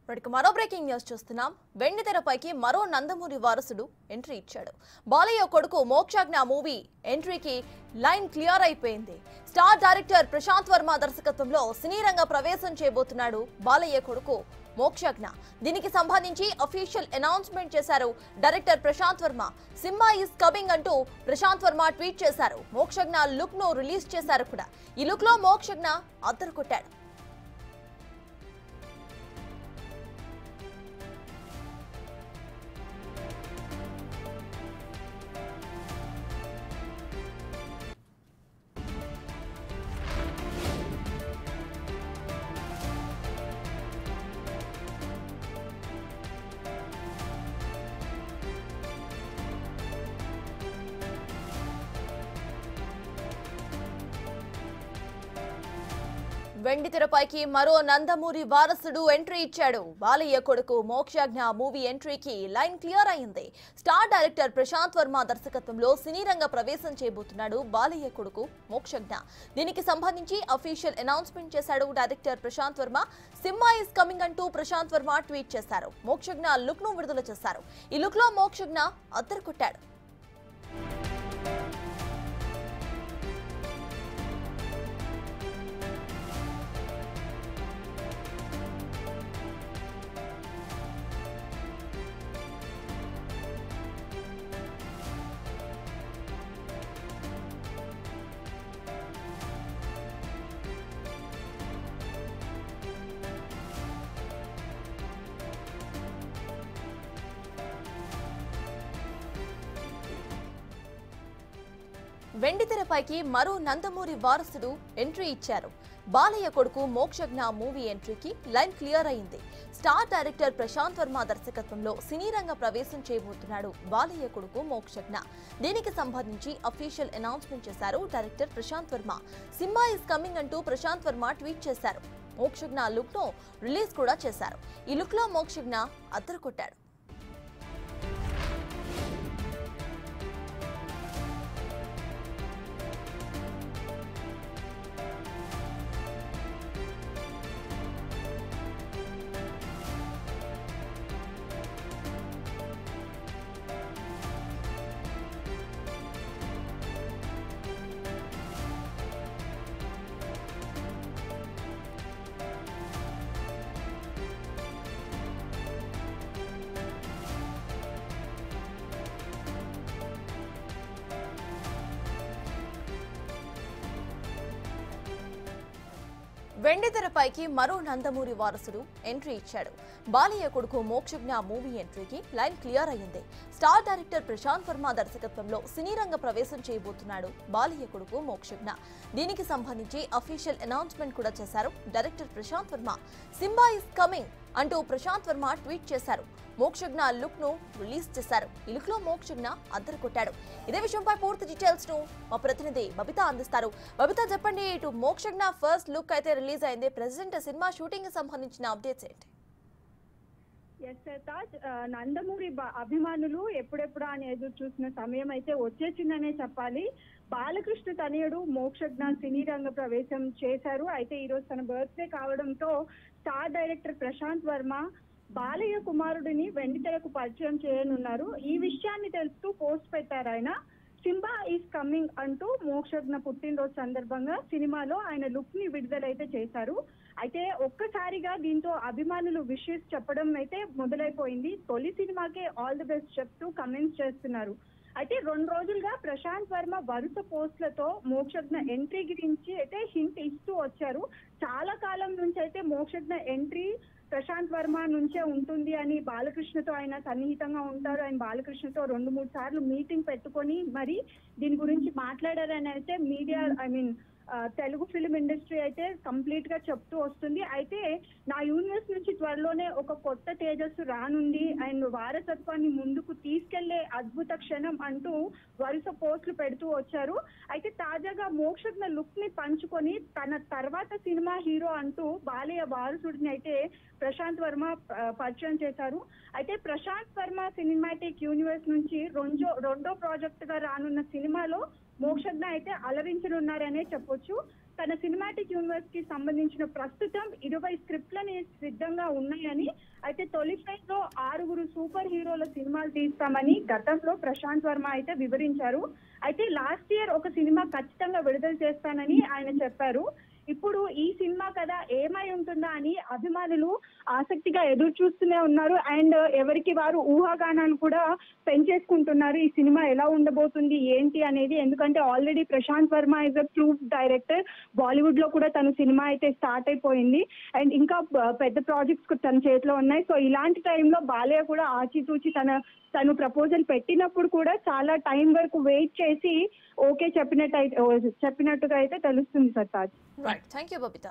మరో breaking news చూస్తున్నాం. వెండితెరపైకి మరో నందమూరి వారసుడు ఎంట్రీ ఇచ్చాడు. బాలయ్య కొడుకు మోక్షజ్ఞ మూవీ ఎంట్రీకి లైన్ క్లియర్ అయిపోయింది. స్టార్ డైరెక్టర్ ప్రశాంత్ వర్మ దర్శకత్వంలో సినీ రంగ ప్రవేశం చేయబోతున్నాడు బాలయ్య కొడుకు మోక్షజ్ఞ. దీనికి సంబంధించి అఫీషియల్ అనౌన్స్మెంట్ చేశారు director Prasanth Varma. Simha is coming అంటూ ప్రశాంత్ వర్మ ట్వీట్ చేశారు. మోక్షజ్ఞ లుక్ ను రిలీజ్ చేశారు కూడా. ఈ లుక్ లో మోక్షజ్ఞ అద్దరు కొట్టాడు. వెండితెరపైకి మరో నందమూరి వారసుడు ఎంట్రీ ఇచ్చాడు. బాలయ్య కొడుకు మోక్షజ్ఞ మూవీ ఎంట్రీకి లైన్ క్లియర్ అయింది. స్టార్ డైరెక్టర్ ప్రశాంత్ వర్మ దర్శకత్వంలో సినీ రంగ ప్రవేశం చేయబోతున్నాడు బాలయ్య కొడుకు మోక్షజ్ఞ. దీనికి సంబంధించి అఫీషియల్ అనౌన్స్మెంట్ చేశాడు director Prasanth Varma. Simha is coming అంటూ ప్రశాంత్ వర్మ ట్వీట్ చేశారు. మోక్షజ్ఞ లుక్ ను విడుదల చేశారు. ఈ లుక్ లో మోక్షజ్ఞ అద్దరు కొట్టాడు. వెండితెరపైకి మరో నందమూరి వారసుడు ఎంట్రీ ఇచ్చారు. బాలయ్య కొడుకు మోక్షజ్ఞ మూవీ ఎంట్రీకి లైన్ క్లియర్ అయింది. స్టార్ డైరెక్టర్ ప్రశాంత్ వర్మ దర్శకత్వంలో సినీ రంగ ప్రవేశం చేయబోతున్నాడు బాలయ్య కొడుకు మోక్షజ్ఞ. దీనికి సంబంధించి అఫీషియల్ అనౌన్స్మెంట్ చేశారు director Prasanth Varma. Simha is coming అంటూ ప్రశాంత్ వర్మ ట్వీట్ చేశారు. మోక్షజ్ఞ లుక్ ను రిలీజ్ కూడా చేశారు. ఈ లుక్ లో మోక్షజ్ఞ అద్దరు కొట్టాడు. వెండితెరపైకి మరో నందమూరి వారసుడు ఎంట్రీ ఇచ్చాడు. బాలయ్య కొడుకు మోక్షజ్ఞ మూవీ ఎంట్రీకి లైన్ క్లియర్ అయ్యింది. స్టార్ డైరెక్టర్ ప్రశాంత్ వర్మ దర్శకత్వంలో సినీ రంగ ప్రవేశం చేయబోతున్నాడు బాలయ్య కొడుకు మోక్షజ్ఞ. దీనికి సంబంధించి అఫీషియల్ అనౌన్స్మెంట్ కూడా చేశారు director Prasanth Varma. Simha is coming అంటూ ప్రశాంత్ వర్మ ట్వీట్ చేశారు. మోక్షజ్ఞ లుక్ ను రిలీజ్ చేశారు. ఈ లుక్ లో మోక్షజ్ఞ అద్దరు కొట్టాడు. ఇదే విషయంపై పూర్తి డీటెయిల్స్ ను మా ప్రతినిధి బబిత అందిస్తారు. బబిత చెప్పండి, ఇటు మోక్షజ్ఞ ఫస్ట్ లుక్ అయితే రిలీజ్ అయింది. ప్రెసెంట్ సినిమా షూటింగ్ కి సంబంధించిన అప్డేట్స్ ఏంటి? నందమూరి అభిమానులు ఎప్పుడెప్పుడు అని ఎదురు చూసిన సమయం అయితే వచ్చేసిందనే చెప్పాలి. బాలకృష్ణ తనయుడు మోక్షజ్ఞ సినీ రంగ ప్రవేశం చేశారు. అయితే ఈ రోజు తన బర్త్డే కావడంతో స్టార్ డైరెక్టర్ ప్రశాంత్ వర్మ బాలయ్య కుమారుడిని వెండితెరకు పరిచయం చేయనున్నారు. ఈ విషయాన్ని తెలుస్తూ పోస్ట్ పెట్టారు ఆయన. సింహా ఈస్ కమింగ్ అంటూ మోక్షజ్ఞ పుట్టినరోజు సందర్భంగా సినిమాలో ఆయన లుక్ ని విడుదలైతే చేశారు. అయితే ఒక్కసారిగా దీంతో అభిమానులు విషెస్ చెప్పడం అయితే మొదలైపోయింది. తొలి సినిమాకే ఆల్ ది బెస్ట్ చెప్తూ కమెంట్స్ చేస్తున్నారు. అయితే 2 రోజులుగా ప్రశాంత్ వర్మ వరుస పోస్టులతో మోక్షజ్ఞ ఎంట్రీ గురించి అయితే హింట్ ఇస్తూ వచ్చారు. చాలా కాలం నుంచి అయితే మోక్షజ్ఞ ఎంట్రీ ప్రశాంత్ వర్మ నుంచే ఉంటుంది అని, బాలకృష్ణతో ఆయన సన్నిహితంగా ఉంటారు, ఆయన బాలకృష్ణతో 2-3 సార్లు మీటింగ్ పెట్టుకొని మరి దీని గురించి మాట్లాడారని అయితే మీడియా తెలుగు ఫిలిం ఇండస్ట్రీ అయితే కంప్లీట్ గా చెప్తూ వస్తుంది. అయితే నా యూనివర్స్ నుంచి త్వరలోనే ఒక కొత్త తేజస్సు రానుంది అండ్ వారసత్వాన్ని ముందుకు తీసుకెళ్లే అద్భుత క్షణం అంటూ వరుస పోస్టులు పెడుతూ వచ్చారు. అయితే తాజాగా మోక్షజ్ఞ లుక్ ని పంచుకొని తన తర్వాత సినిమా హీరో అంటూ బాలయ్య వారసుడిని అయితే ప్రశాంత్ వర్మ పరిచయం చేశారు. అయితే ప్రశాంత్ వర్మ సినిమాటిక్ యూనివర్స్ నుంచి రెండో ప్రాజెక్ట్ గా రానున్న సినిమాలో మోక్షజ్ఞ అయితే అలరించనున్నారనే చెప్పొచ్చు. తన సినిమాటిక్ యూనివర్స్ కి సంబంధించిన ప్రస్తుతం 20 స్క్రిప్ట్లని సిద్ధంగా ఉన్నాయని, అయితే తొలి ఫేజ్ లో 6 సూపర్ హీరోల సినిమాలు తీస్తామని గతంలో ప్రశాంత్ వర్మ అయితే వివరించారు. అయితే లాస్ట్ ఇయర్ ఒక సినిమా ఖచ్చితంగా విడుదల చేస్తానని ఆయన చెప్పారు. ఇప్పుడు ఈ సినిమా కథ ఏమై ఉంటుందా అని అభిమానులు ఆసక్తిగా ఎదురు చూస్తూనే ఉన్నారు. అండ్ ఎవరికి వారు ఊహాగానాలు కూడా పెంచేసుకుంటున్నారు ఈ సినిమా ఎలా ఉండబోతుంది ఏంటి అనేది. ఎందుకంటే already Prasanth Varma is a proof director. Bollywood లో కూడా తన సినిమా అయితే స్టార్ట్ అయిపోయింది అండ్ ఇంకా పెద్ద ప్రాజెక్ట్స్ తన చేతిలో ఉన్నాయి. సో ఇలాంటి టైంలో బాలయ్య కూడా ఆచితూచి తను ప్రపోజల్ పెట్టినప్పుడు కూడా చాలా టైం వరకు వెయిట్ చేసి ఓకే చెప్పినట్టుగా అయితే తెలుస్తుంది సత్తాజ్. Right, thank you Babita.